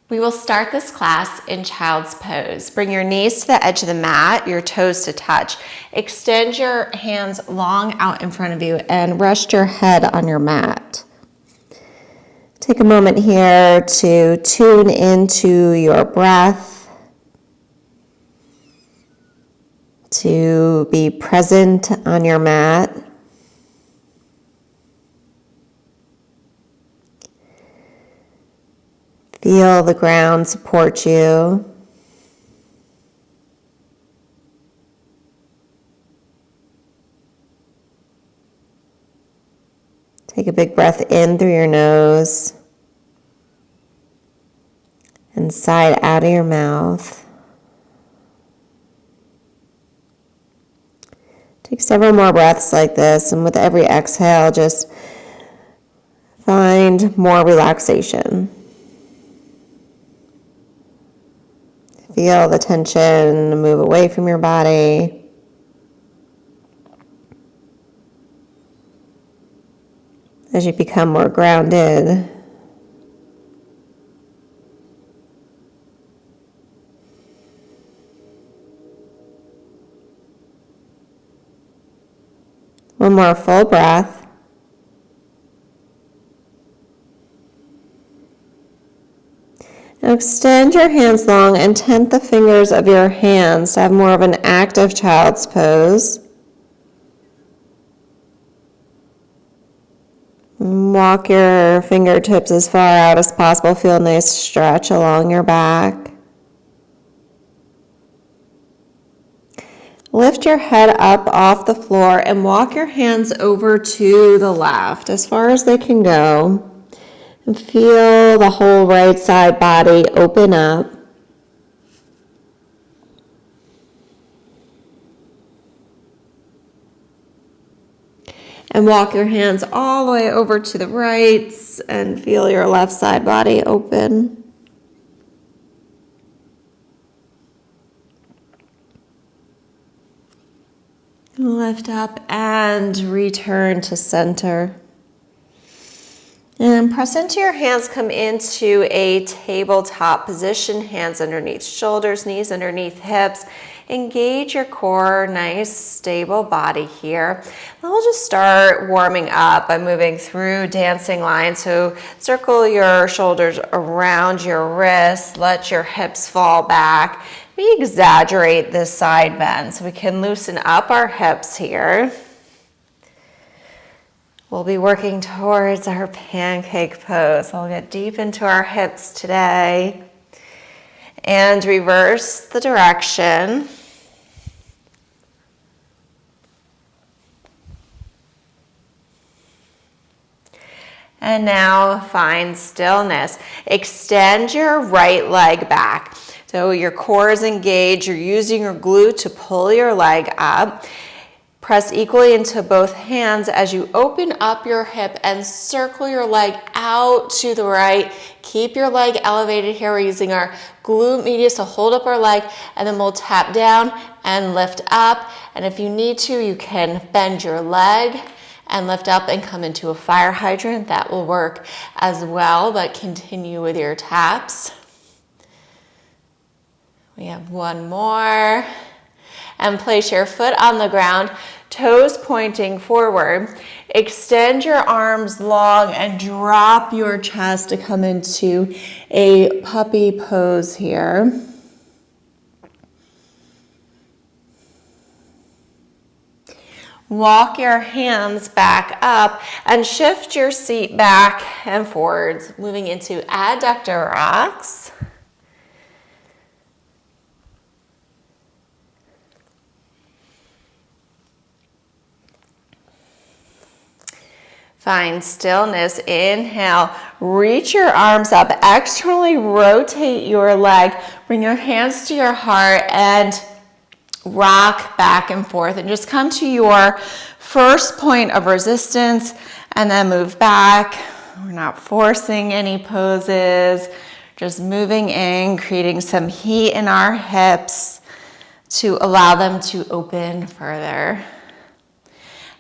We will start this class in child's pose. Bring your knees to the edge of the mat, your toes to touch. Extend your hands long out in front of you and rest your head on your mat. Take a moment here to tune into your breath, to be present on your mat. Feel the ground support you. Take a big breath in through your nose and sigh out of your mouth. Take several more breaths like this, and with every exhale, just find more relaxation. Feel the tension move away from your body. As you become more grounded. One more full breath. Now extend your hands long and tent the fingers of your hands to have more of an active child's pose. Walk your fingertips as far out as possible. Feel a nice stretch along your back. Lift your head up off the floor and walk your hands over to the left as far as they can go. And feel the whole right side body open up. And walk your hands all the way over to the right and feel your left side body open. Lift up and return to center. And press into your hands, come into a tabletop position, hands underneath shoulders, knees underneath hips. Engage your core, nice stable body here. Then we'll just start warming up by moving through dancing lines. So circle your shoulders around your wrists, let your hips fall back. We exaggerate this side bend so we can loosen up our hips here. We'll be working towards our pancake pose. We'll get deep into our hips today. And reverse the direction. And now find stillness. Extend your right leg back. So your core is engaged. You're using your glute to pull your leg up. Press equally into both hands as you open up your hip and circle your leg out to the right. Keep your leg elevated here. We're using our glute medius to hold up our leg, and then we'll tap down and lift up. And if you need to, you can bend your leg and lift up and come into a fire hydrant. That will work as well, but continue with your taps. We have one more. And place your foot on the ground, toes pointing forward. Extend your arms long and drop your chest to come into a puppy pose here. Walk your hands back up and shift your seat back and forwards, moving into adductor rocks. Find stillness. Inhale, reach your arms up, externally rotate your leg, bring your hands to your heart and rock back and forth and just come to your first point of resistance and then move back. We're not forcing any poses, just moving in, creating some heat in our hips to allow them to open further.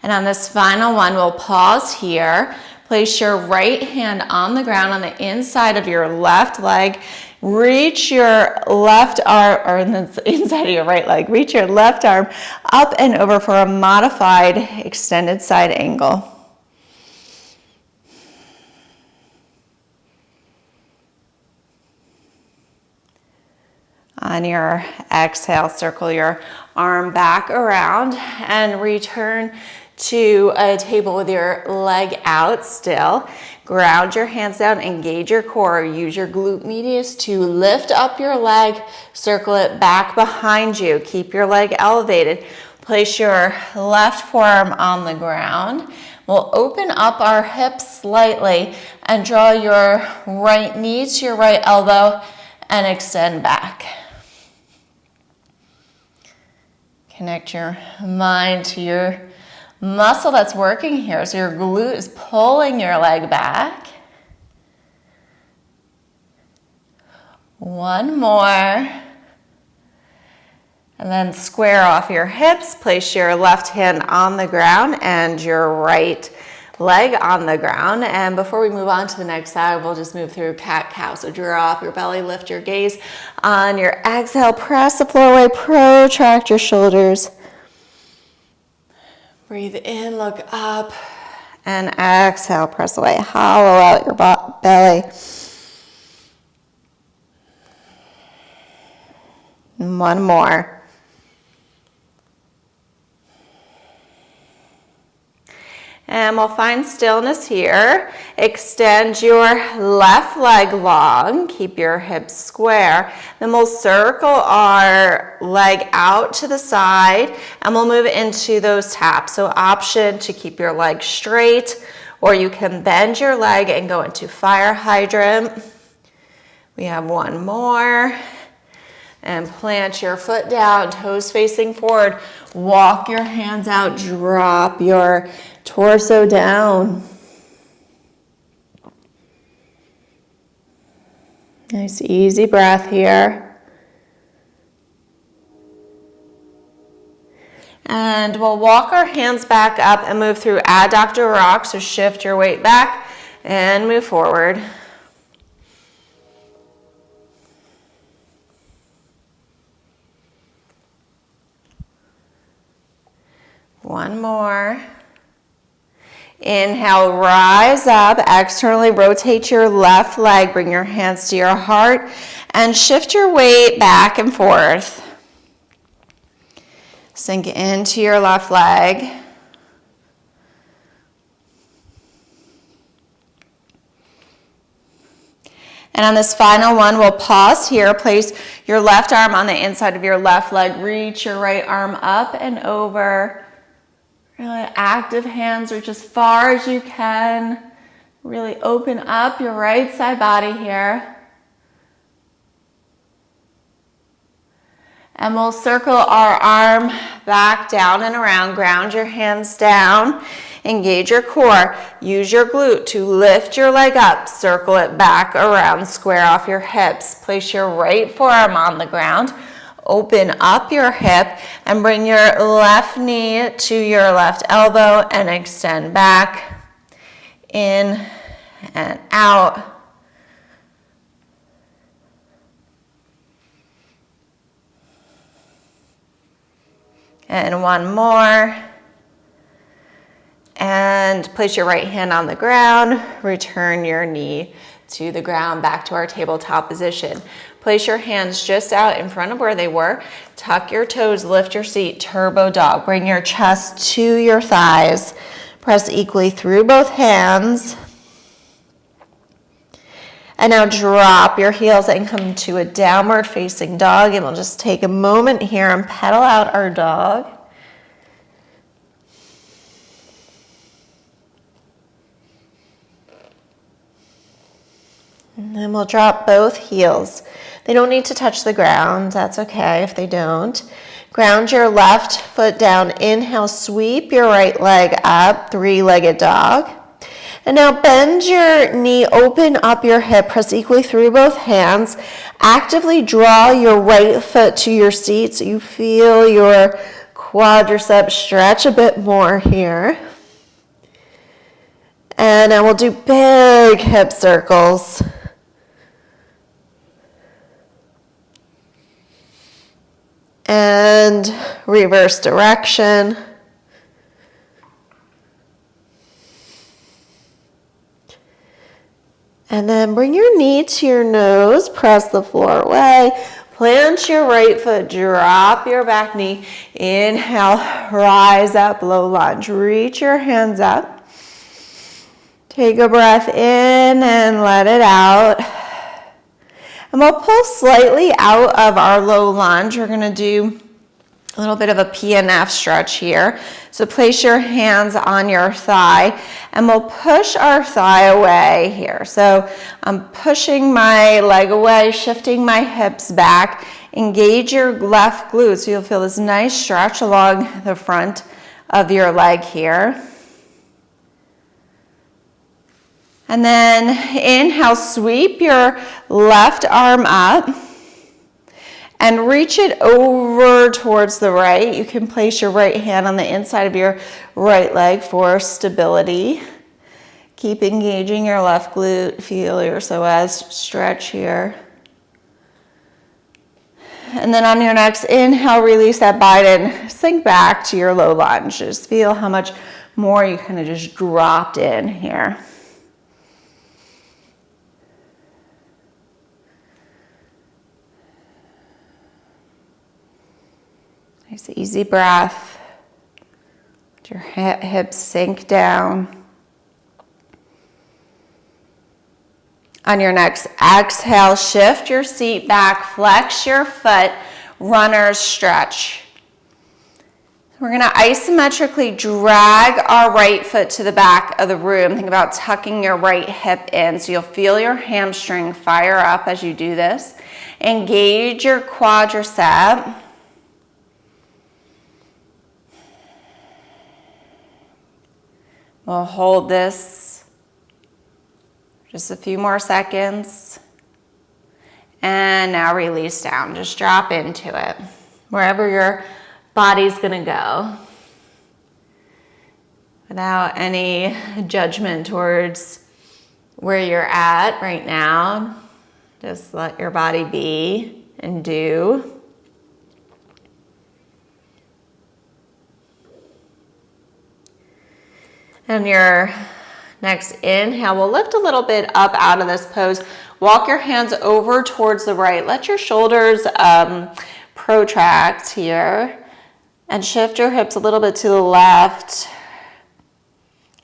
And on this final one, we'll pause here, Place your right hand on the ground on the inside of your left leg. Reach your left arm, or the inside of your right leg, reach your left arm up and over for a modified extended side angle. On your exhale, circle your arm back around and return to a table with your leg out still. Ground your hands down, engage your core. Use your glute medius to lift up your leg, circle it back behind you. Keep your leg elevated. Place your left forearm on the ground. We'll open up our hips slightly and draw your right knee to your right elbow and extend back. Connect your mind to your muscle that's working here. So your glute is pulling your leg back. One more. And then square off your hips. Place your left hand on the ground and your right leg on the ground. And before we move on to the next side, we'll just move through cat-cow. So drop your belly, lift your gaze. On your exhale, press the floor away, protract your shoulders. Breathe in, look up, and exhale, press away, hollow out your belly. And one more. And we'll find stillness here. Extend your left leg long. Keep your hips square. Then we'll circle our leg out to the side and we'll move into those taps. So option to keep your leg straight, or you can bend your leg and go into fire hydrant. We have one more. And plant your foot down, toes facing forward. Walk your hands out, drop your torso down. Nice easy breath here. And we'll walk our hands back up and move through adductor rock. So shift your weight back and move forward. One more. Inhale, rise up, externally rotate your left leg, bring your hands to your heart, and shift your weight back and forth. Sink into your left leg. And on this final one, we'll pause here, place your left arm on the inside of your left leg, reach your right arm up and over. Really active hands, reach as far as you can. Really open up your right side body here. And we'll circle our arm back down and around. Ground your hands down. Engage your core. Use your glute to lift your leg up. Circle it back around. Square off your hips. Place your right forearm on the ground. Open up your hip and bring your left knee to your left elbow and extend back, in and out. And one more. And place your right hand on the ground. Return your knee to the ground, back to our tabletop position. Place your hands just out in front of where they were. Tuck your toes, lift your seat, turbo dog. Bring your chest to your thighs. Press equally through both hands. And now drop your heels and come to a downward facing dog. And we'll just take a moment here and pedal out our dog. And then we'll drop both heels. They don't need to touch the ground. That's okay if they don't. Ground your left foot down. Inhale, sweep your right leg up, three-legged dog. And now bend your knee, open up your hip, press equally through both hands. Actively draw your right foot to your seat so you feel your quadriceps stretch a bit more here. And then we'll do big hip circles. And reverse direction. And then bring your knee to your nose, press the floor away. Plant your right foot, drop your back knee. Inhale, rise up, low lunge. Reach your hands up. Take a breath in and let it out. And we'll pull slightly out of our low lunge. We're gonna do a little bit of a PNF stretch here. So place your hands on your thigh and we'll push our thigh away here. So I'm pushing my leg away, shifting my hips back. Engage your left glute so you'll feel this nice stretch along the front of your leg here. And then inhale, sweep your left arm up. And reach it over towards the right. You can place your right hand on the inside of your right leg for stability. Keep engaging your left glute. Feel your psoas stretch here. And then on your next inhale, release that bite and sink back to your low lunge. Just feel how much more you kind of just dropped in here. Nice easy breath. Let your hips sink down. On your next exhale, shift your seat back, flex your foot, runner's stretch. We're gonna isometrically drag our right foot to the back of the room. Think about tucking your right hip in so you'll feel your hamstring fire up as you do this. Engage your quadricep. We'll hold this just a few more seconds. And now release down. Just drop into it. Wherever your body's gonna go. Without any judgment towards where you're at right now. Just let your body be and do. And your next inhale, we'll lift a little bit up out of this pose. Walk your hands over towards the right. Let your shoulders protract here. And shift your hips a little bit to the left.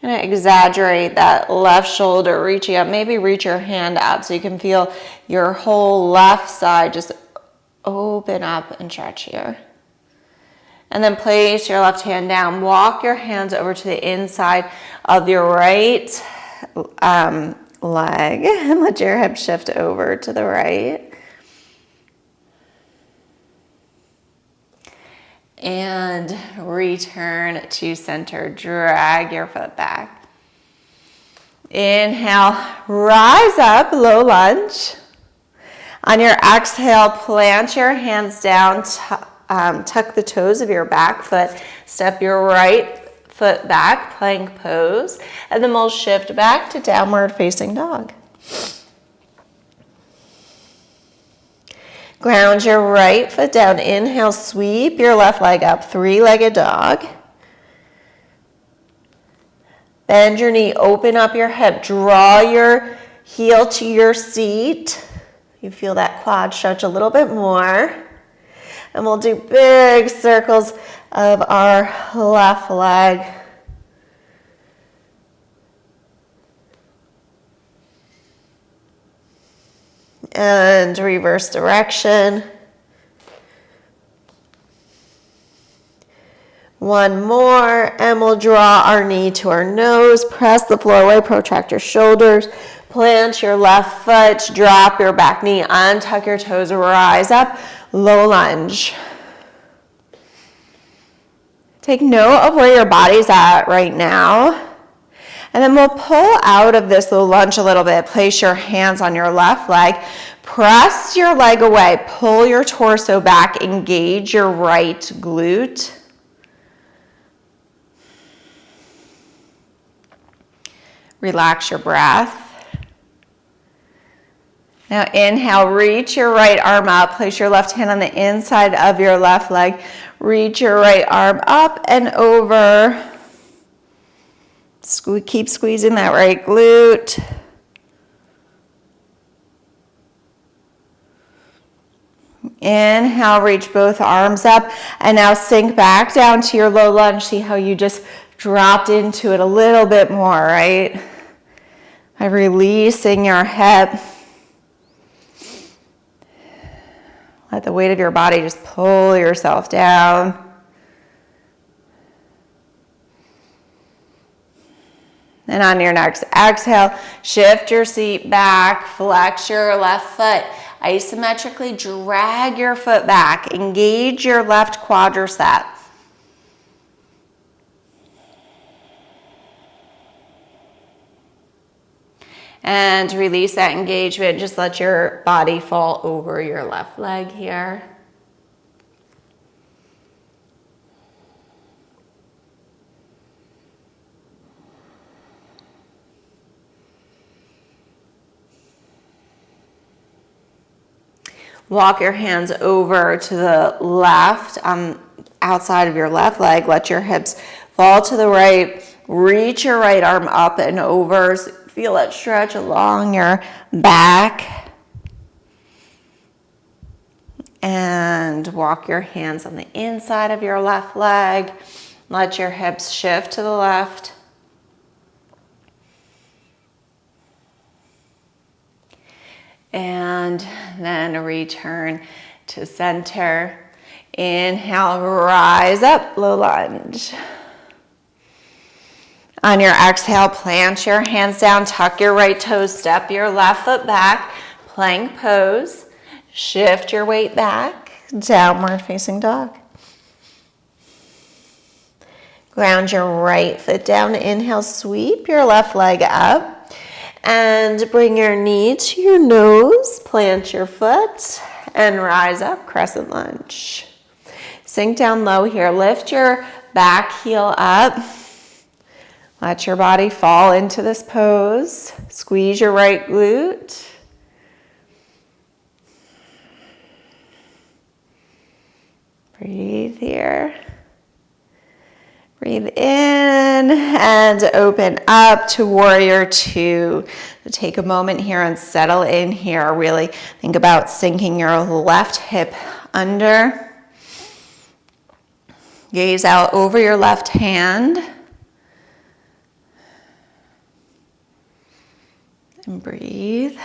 And exaggerate that left shoulder reaching up. Maybe reach your hand out so you can feel your whole left side just open up and stretch here. And then place your left hand down. Walk your hands over to the inside of your right leg and let your hip shift over to the right. And return to center. Drag your foot back. Inhale, rise up, low lunge. On your exhale, plant your hands down. Tuck the toes of your back foot, step your right foot back, plank pose, and then we'll shift back to downward facing dog. Ground your right foot down, inhale, sweep your left leg up, three-legged dog. Bend your knee, open up your hip, draw your heel to your seat. You feel that quad stretch a little bit more. And we'll do big circles of our left leg. And reverse direction. One more, and we'll draw our knee to our nose. Press the floor away, protract your shoulders. Plant your left foot, drop your back knee, untuck your toes, rise up. Low lunge. Take note of where your body's at right now. And then we'll pull out of this low lunge a little bit. Place your hands on your left leg. Press your leg away. Pull your torso back. Engage your right glute. Relax your breath. Now inhale, reach your right arm up. Place your left hand on the inside of your left leg. Reach your right arm up and over. Keep squeezing that right glute. Inhale, reach both arms up. And now sink back down to your low lunge. See how you just dropped into it a little bit more, right? By releasing your hip. Let the weight of your body just pull yourself down. And on your next exhale, shift your seat back, flex your left foot. Isometrically drag your foot back. Engage your left quadricep. And release that engagement. Just let your body fall over your left leg here. Walk your hands over to the left, outside of your left leg. Let your hips fall to the right. Reach your right arm up and over. Feel it stretch along your back. And walk your hands on the inside of your left leg. Let your hips shift to the left. And then return to center. Inhale, rise up, low lunge. On your exhale, plant your hands down, tuck your right toes, step your left foot back, plank pose. Shift your weight back, downward facing dog. Ground your right foot down, inhale, sweep your left leg up. And bring your knee to your nose, plant your foot, and rise up, crescent lunge. Sink down low here, lift your back heel up. Let your body fall into this pose. Squeeze your right glute. Breathe here. Breathe in and open up to warrior two. So take a moment here and settle in here. Really think about sinking your left hip under. Gaze out over your left hand. And breathe.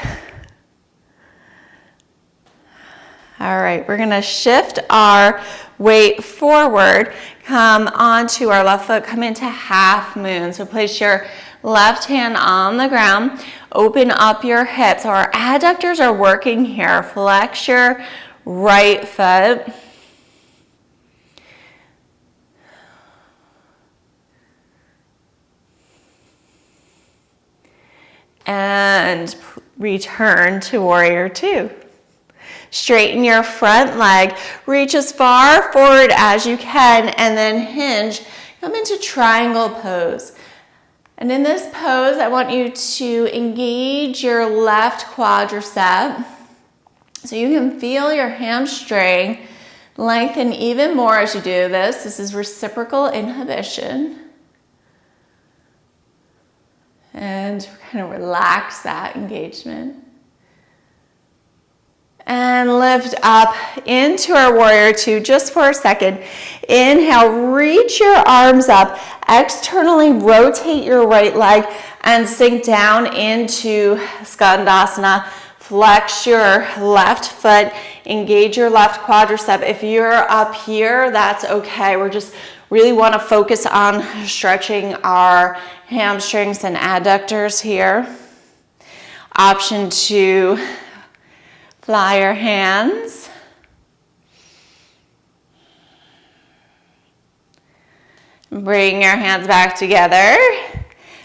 All right, we're gonna shift our weight forward. Come onto our left foot, come into half moon. So place your left hand on the ground, open up your hips. So our adductors are working here. Flex your right foot. And return to warrior two. Straighten your front leg, reach as far forward as you can, and then hinge. Come into triangle pose. And in this pose, I want you to engage your left quadricep so you can feel your hamstring lengthen even more as you do this. This is reciprocal inhibition. And kind of relax that engagement. And lift up into our warrior two just for a second. Inhale, reach your arms up. Externally rotate your right leg and sink down into Skandasana. Flex your left foot. Engage your left quadricep. If you're up here, that's okay. We're just really want to focus on stretching our hamstrings and adductors here. Option two. Fly your hands. Bring your hands back together.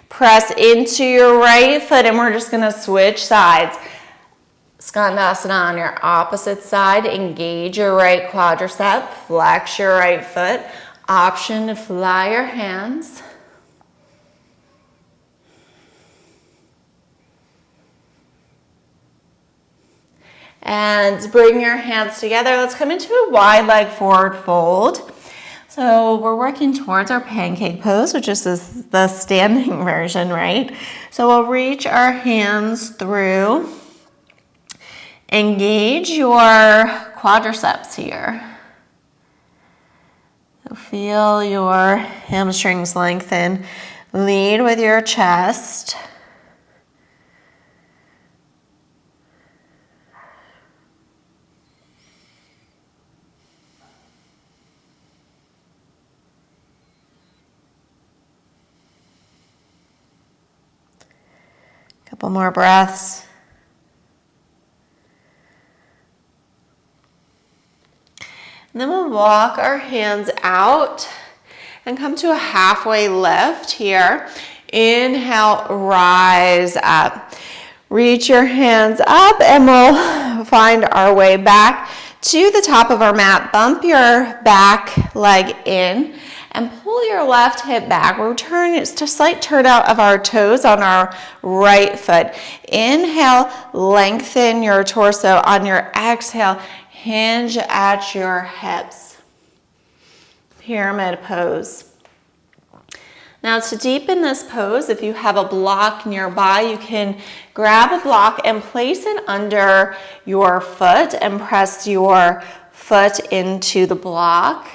Press into your right foot and we're just going to switch sides. Skandasana on your opposite side. Engage your right quadricep. Flex your right foot. Option to fly your hands. And bring your hands together. Let's come into a wide leg forward fold. So we're working towards our pancake pose, which is the standing version, right? So we'll reach our hands through. Engage your quadriceps here. So feel your hamstrings lengthen. Lead with your chest. Couple more breaths. And then we'll walk our hands out and come to a halfway lift here. Inhale, rise up. Reach your hands up and we'll find our way back to the top of our mat. Bump your back leg in and pull your left hip back. We'll turn, it's a slight turn out of our toes on our right foot. Inhale, lengthen your torso. On your exhale, hinge at your hips. Pyramid pose. Now to deepen this pose, if you have a block nearby, you can grab a block and place it under your foot and press your foot into the block.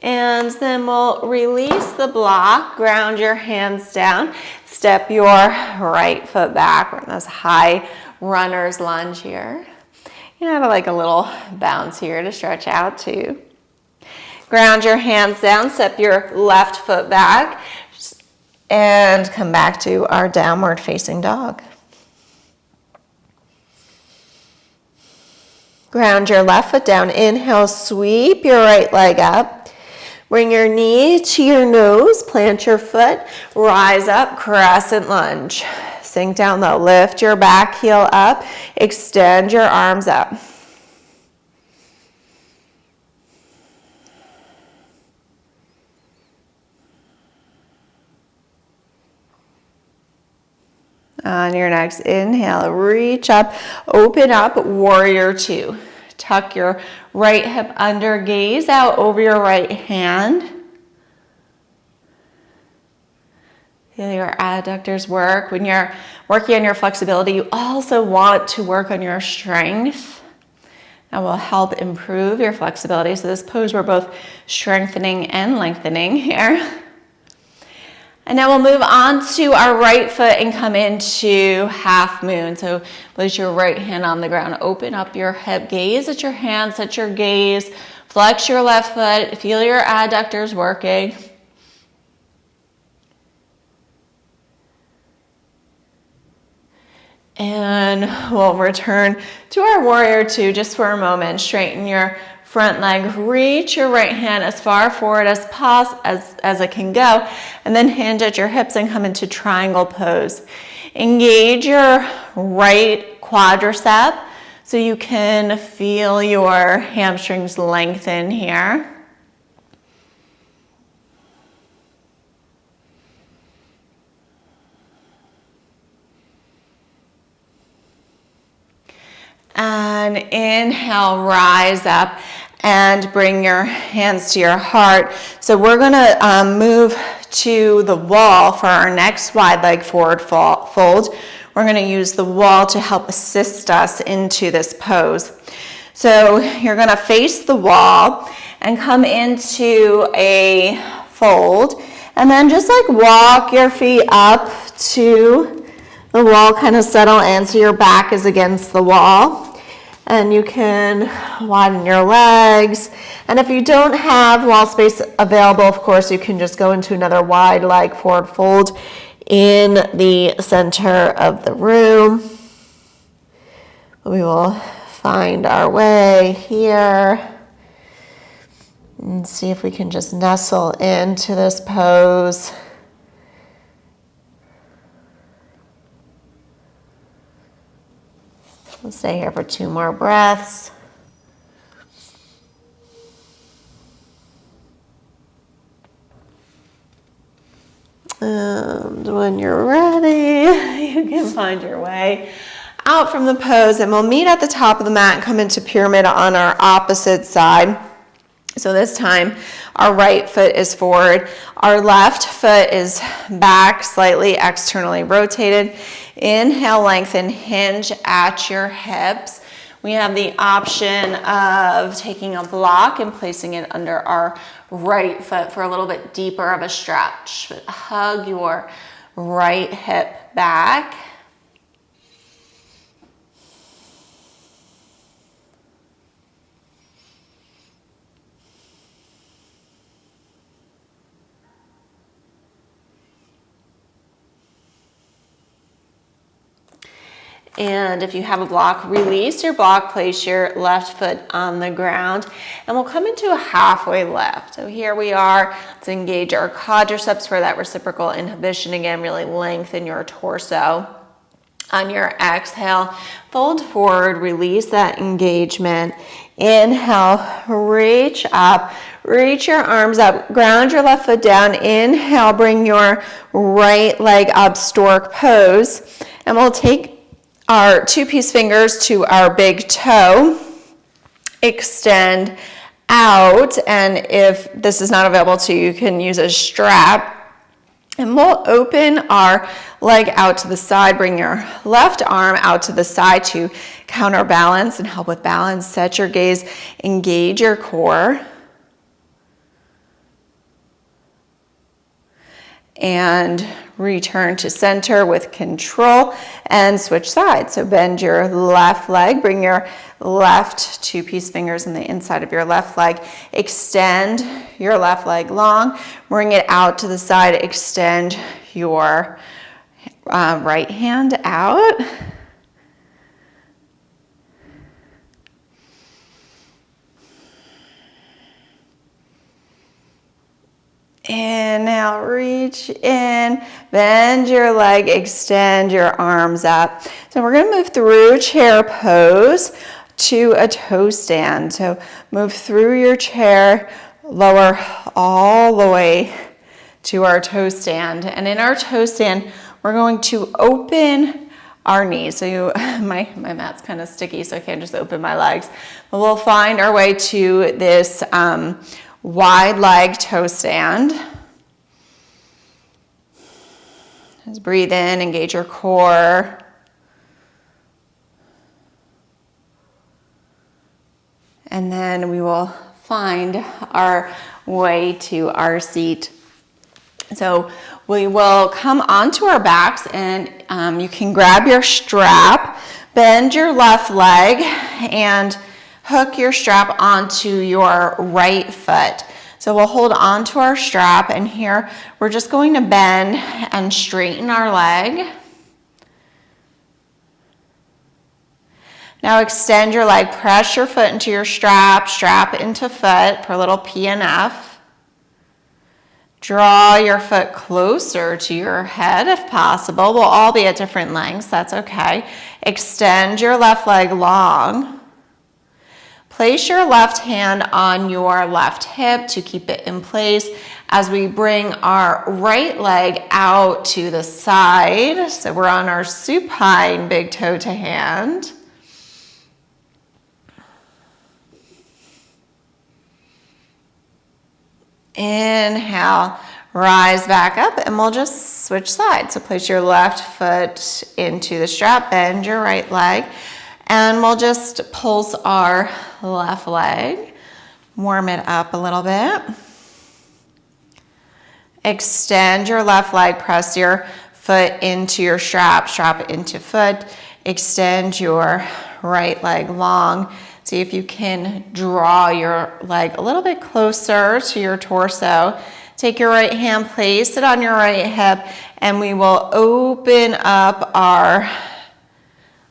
And then we'll release the block, ground your hands down, step your right foot back. We're in this high runner's lunge here. You know, like a little bounce here to stretch out too. Ground your hands down, step your left foot back, and come back to our downward facing dog. Ground your left foot down. Inhale, sweep your right leg up. Bring your knee to your nose, plant your foot, rise up, crescent lunge. Sink down low, lift your back heel up, extend your arms up. On your next inhale, reach up, open up, warrior two. Tuck your right hip under, gaze out over your right hand. Feel your adductors work. When you're working on your flexibility, you also want to work on your strength. That will help improve your flexibility. So this pose, we're both strengthening and lengthening here. And now we'll move on to our right foot and come into half moon. So place your right hand on the ground, open up your hip, gaze at your hands, set your gaze, flex your left foot, feel your adductors working. And we'll return to our warrior two just for a moment. Straighten your front leg, reach your right hand as far forward as it can go, and then hinge at your hips and come into triangle pose. Engage your right quadricep so you can feel your hamstrings lengthen here. And inhale, rise up and bring your hands to your heart. So we're gonna move to the wall for our next wide leg forward fold. We're gonna use the wall to help assist us into this pose. So you're gonna face the wall and come into a fold, and then just like walk your feet up to the wall, kind of settle in so your back is against the wall. And you can widen your legs. And if you don't have wall space available, of course, you can just go into another wide leg forward fold in the center of the room. We will find our way here and see if we can just nestle into this pose. We'll stay here for 2 more breaths. And when you're ready, you can find your way out from the pose, and we'll meet at the top of the mat, come into pyramid on our opposite side. So this time, our right foot is forward. Our left foot is back, slightly externally rotated. Inhale, lengthen, hinge at your hips. We have the option of taking a block and placing it under our right foot for a little bit deeper of a stretch. But hug your right hip back. And if you have a block, release your block, place your left foot on the ground, and we'll come into a halfway lift. So here we are. Let's engage our quadriceps for that reciprocal inhibition. Again, really lengthen your torso. On your exhale, fold forward, release that engagement. Inhale, reach up, reach your arms up, ground your left foot down. Inhale, bring your right leg up, stork pose, and we'll take our two-piece fingers to our big toe, extend out, and if this is not available to you, you can use a strap, and we'll open our leg out to the side, bring your left arm out to the side to counterbalance and help with balance. Set your gaze, engage your core, and return to center with control and switch sides. So bend your left leg, bring your left two-piece fingers in the inside of your left leg, extend your left leg long, bring it out to the side, extend your right hand out. Inhale, reach in, bend your leg, extend your arms up. So we're going to move through chair pose to a toe stand. So move through your chair, lower all the way to our toe stand. And in our toe stand, we're going to open our knees. So my mat's kind of sticky, so I can't just open my legs. But we'll find our way to this wide leg toe stand. Just breathe in, engage your core. And then we will find our way to our seat. So we will come onto our backs, and you can grab your strap, bend your left leg, and hook your strap onto your right foot. So we'll hold on to our strap, and here we're just going to bend and straighten our leg. Now extend your leg, press your foot into your strap, strap into foot for a little PNF. Draw your foot closer to your head if possible. We'll all be at different lengths, that's okay. Extend your left leg long. Place your left hand on your left hip to keep it in place as we bring our right leg out to the side. So we're on our supine big toe to hand. Inhale, rise back up, and we'll just switch sides. So place your left foot into the strap, bend your right leg, and we'll just pulse our left leg, warm it up a little bit. Extend your left leg, press your foot into your strap, strap into foot, extend your right leg long. See if you can draw your leg a little bit closer to your torso. Take your right hand, place it on your right hip, and we will open up our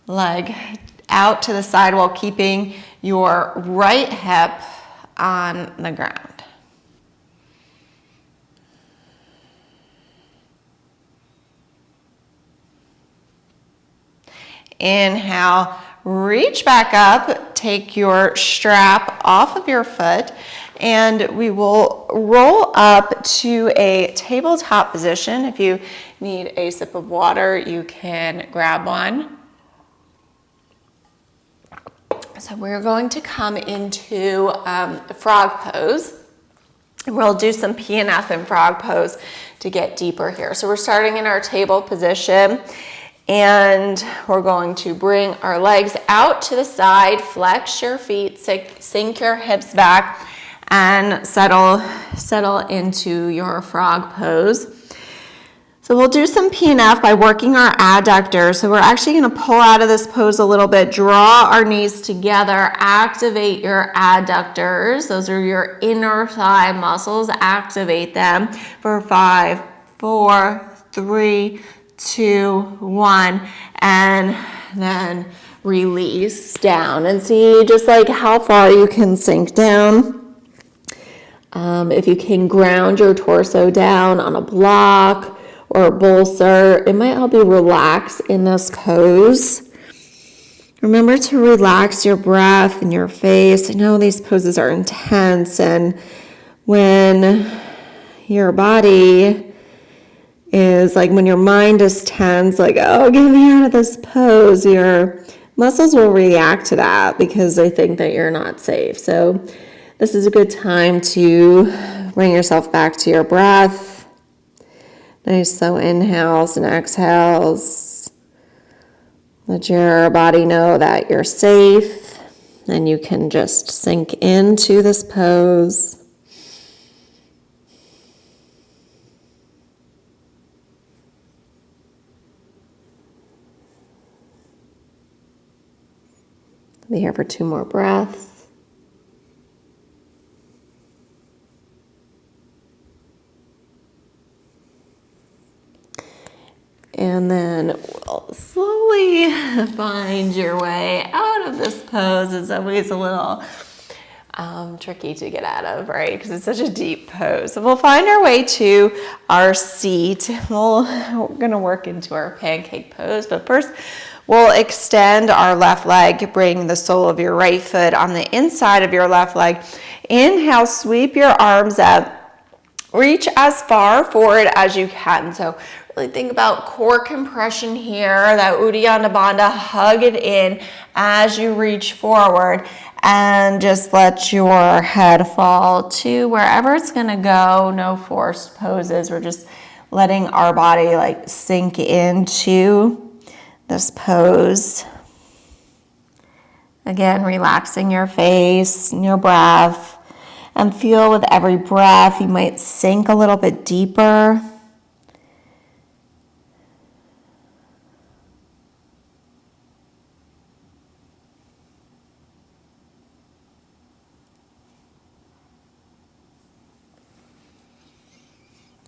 leg out to the side while keeping your right hip on the ground. Inhale, reach back up, take your strap off of your foot and we will roll up to a tabletop position. If you need a sip of water, you can grab one. So we're going to come into frog pose. We'll do some PNF and frog pose to get deeper here. So we're starting in our table position and we're going to bring our legs out to the side, flex your feet, sink your hips back, and settle into your frog pose. So we'll do some PNF by working our adductors. So we're actually going to pull out of this pose a little bit, draw our knees together, activate your adductors. Those are your inner thigh muscles. Activate them for 5, 4, 3, 2, 1, and then release down. And see just like how far you can sink down. If you can ground your torso down on a block or a bolster, it might help you relax in this pose. Remember to relax your breath and your face. I know these poses are intense, and when your body is like, when your mind is tense, like, oh, get me out of this pose, your muscles will react to that because they think that you're not safe. So this is a good time to bring yourself back to your breath. Nice slow inhales and exhales. Let your body know that you're safe and you can just sink into this pose. Be here for 2 more breaths. And then we'll slowly find your way out of this pose. It's always a little tricky to get out of, right? Because it's such a deep pose. So we'll find our way to our seat. We're going to work into our pancake pose. But first, we'll extend our left leg. Bring the sole of your right foot on the inside of your left leg. Inhale, sweep your arms up. Reach as far forward as you can. So really think about core compression here, that Uddiyana Bandha, hug it in as you reach forward and just let your head fall to wherever it's gonna go. No forced poses. We're just letting our body like sink into this pose. Again, relaxing your face and your breath, and feel with every breath you might sink a little bit deeper.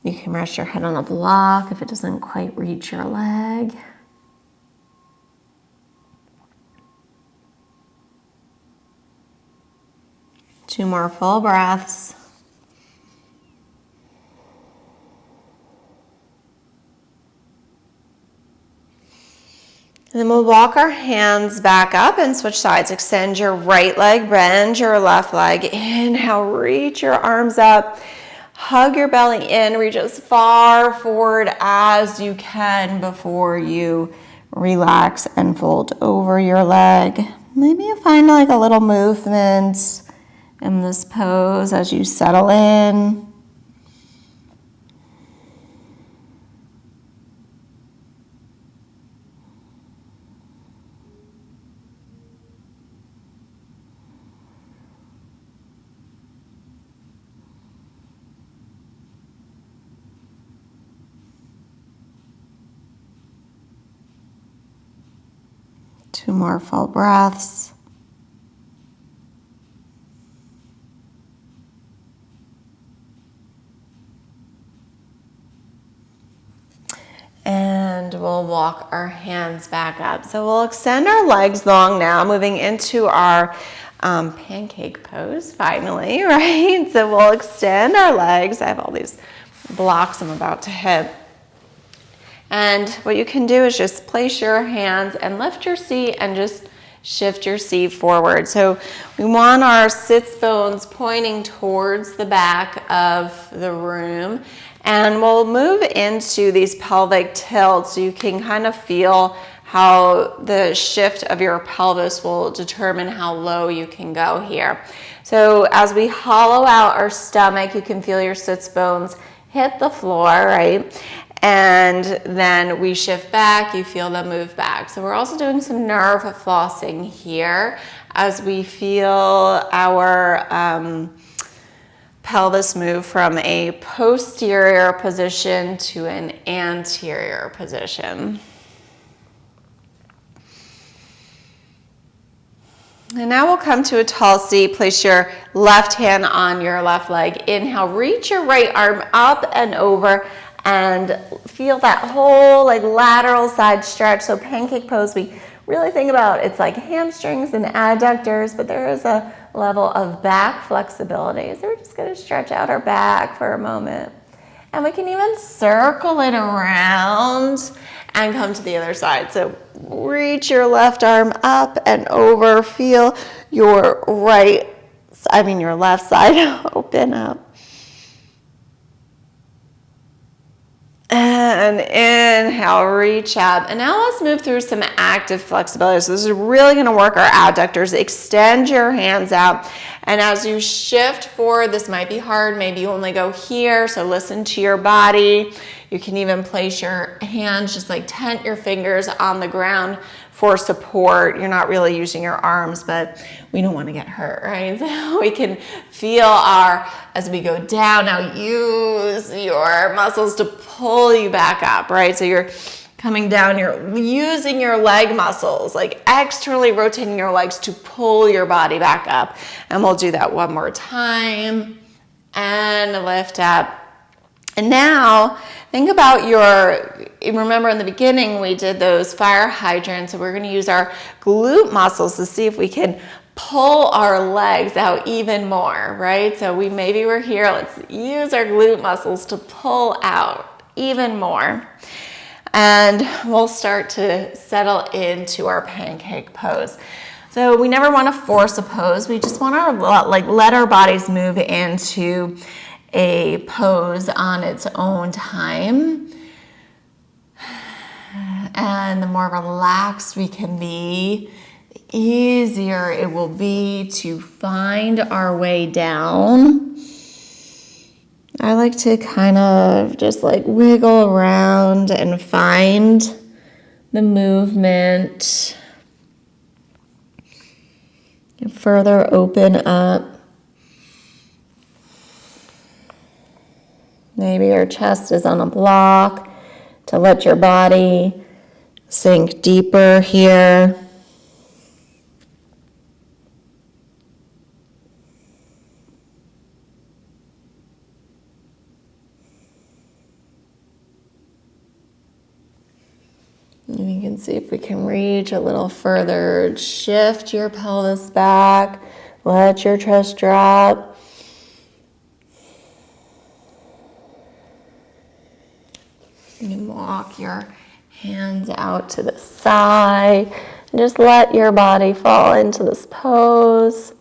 You can rest your head on a block if it doesn't quite reach your leg. Two more full breaths. And then we'll walk our hands back up and switch sides. Extend your right leg, bend your left leg. Inhale, reach your arms up. Hug your belly in, reach as far forward as you can before you relax and fold over your leg. Maybe you find like a little movement in this pose as you settle in. Two more full breaths. And we'll walk our hands back up. So we'll extend our legs long now, moving into our pancake pose finally, right? So we'll extend our legs. I have all these blocks I'm about to hit. And what you can do is just place your hands and lift your seat and just shift your seat forward. So we want our sits bones pointing towards the back of the room. And we'll move into these pelvic tilts so you can kind of feel how the shift of your pelvis will determine how low you can go here. So as we hollow out our stomach, you can feel your sits bones hit the floor, right? And then we shift back, you feel them move back. So we're also doing some nerve flossing here as we feel our pelvis move from a posterior position to an anterior position. And now we'll come to a tall seat. Place your left hand on your left leg. Inhale, reach your right arm up and over and feel that whole like lateral side stretch. So pancake pose, we really think about it's like hamstrings and adductors, but there is a level of back flexibility. So we're just going to stretch out our back for a moment. And we can even circle it around and come to the other side. So reach your left arm up and over. Feel your your left side open up. And inhale, reach up. And now let's move through some active flexibility. So this is really going to work our adductors. Extend your hands out. And as you shift forward, this might be hard. Maybe you only go here. So listen to your body. You can even place your hands, just like tent your fingers on the ground for support. You're not really using your arms, but we don't want to get hurt, right? So we can feel as we go down, now use your muscles to pull you back up, right? So you're coming down, you're using your leg muscles, like externally rotating your legs to pull your body back up. And we'll do that one more time. And lift up. And now, think about remember in the beginning we did those fire hydrants, so we're going to use our glute muscles to see if we can pull our legs out even more, right? So maybe we're here, let's use our glute muscles to pull out even more. And we'll start to settle into our pancake pose. So we never want to force a pose, we just want to let our bodies move into a pose on its own time. And the more relaxed we can be, the easier it will be to find our way down. I like to kind of just like wiggle around and find the movement. And further open up. Maybe your chest is on a block to let your body sink deeper here. And you can see if we can reach a little further. Shift your pelvis back. Let your chest drop. You can walk your hands out to the side and just let your body fall into this pose.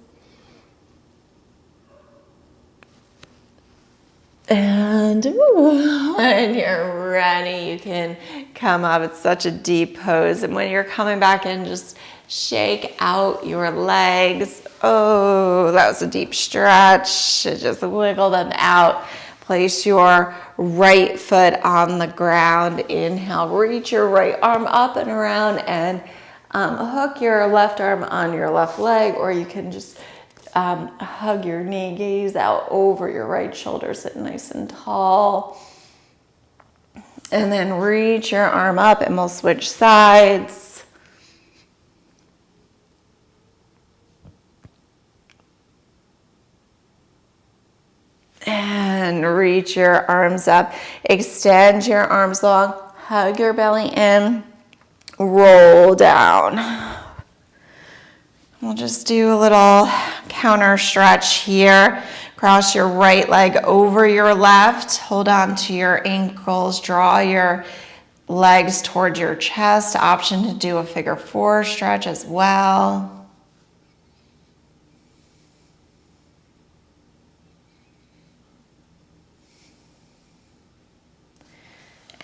And when you're ready, you can come up. It's such a deep pose. And when you're coming back in, just shake out your legs. Oh, that was a deep stretch. Just wiggle them out. Place your right foot on the ground. Inhale, reach your right arm up and around and hook your left arm on your left leg, or you can just hug your knee, gaze out over your right shoulder, sit nice and tall. And then reach your arm up and we'll switch sides. And reach your arms up. Extend your arms long. Hug your belly in. Roll down. We'll just do a little counter stretch here. Cross your right leg over your left. Hold on to your ankles. Draw your legs towards your chest. Option to do a figure 4 stretch as well.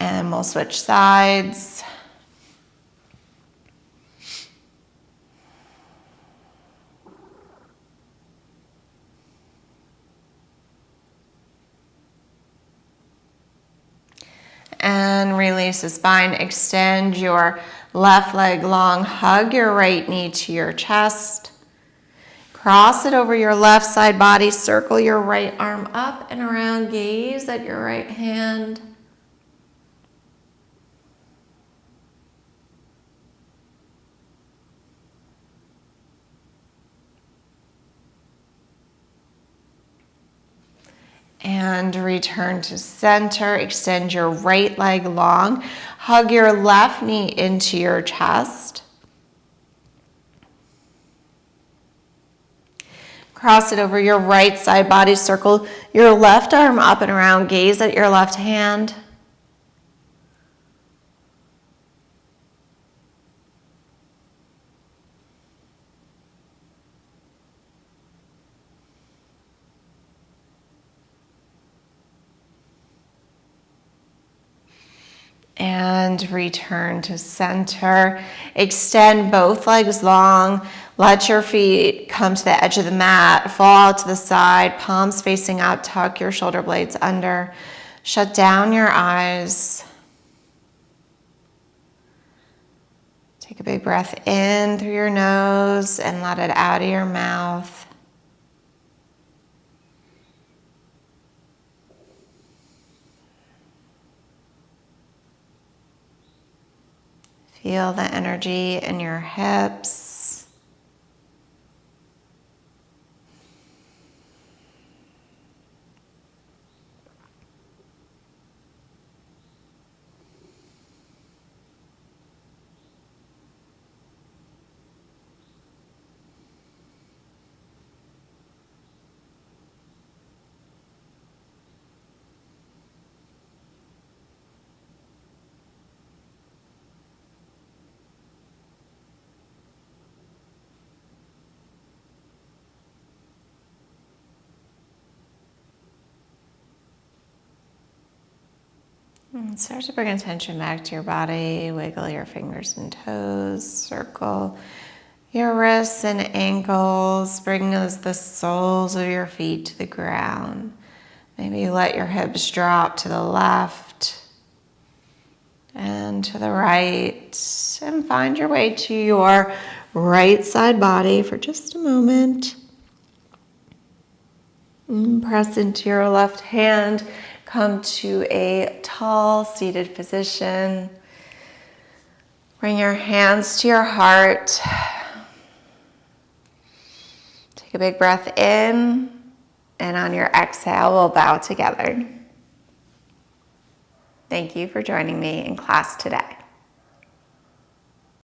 And we'll switch sides. And release the spine. Extend your left leg long. Hug your right knee to your chest. Cross it over your left side body. Circle your right arm up and around. Gaze at your right hand. And return to center. Extend your right leg long. Hug your left knee into your chest. Cross it over your right side body. Circle your left arm up and around. Gaze at your left hand. And return to center. Extend both legs long. Let your feet come to the edge of the mat. Fall out to the side. Palms facing out. Tuck your shoulder blades under. Shut down your eyes. Take a big breath in through your nose and let it out of your mouth. Feel the energy in your hips. And start to bring attention back to your body. Wiggle your fingers and toes. Circle your wrists and ankles. Bring the soles of your feet to the ground. Maybe let your hips drop to the left and to the right. And find your way to your right side body for just a moment. And press into your left hand. Come to a tall seated position. Bring your hands to your heart. Take a big breath in, and on your exhale, we'll bow together. Thank you for joining me in class today.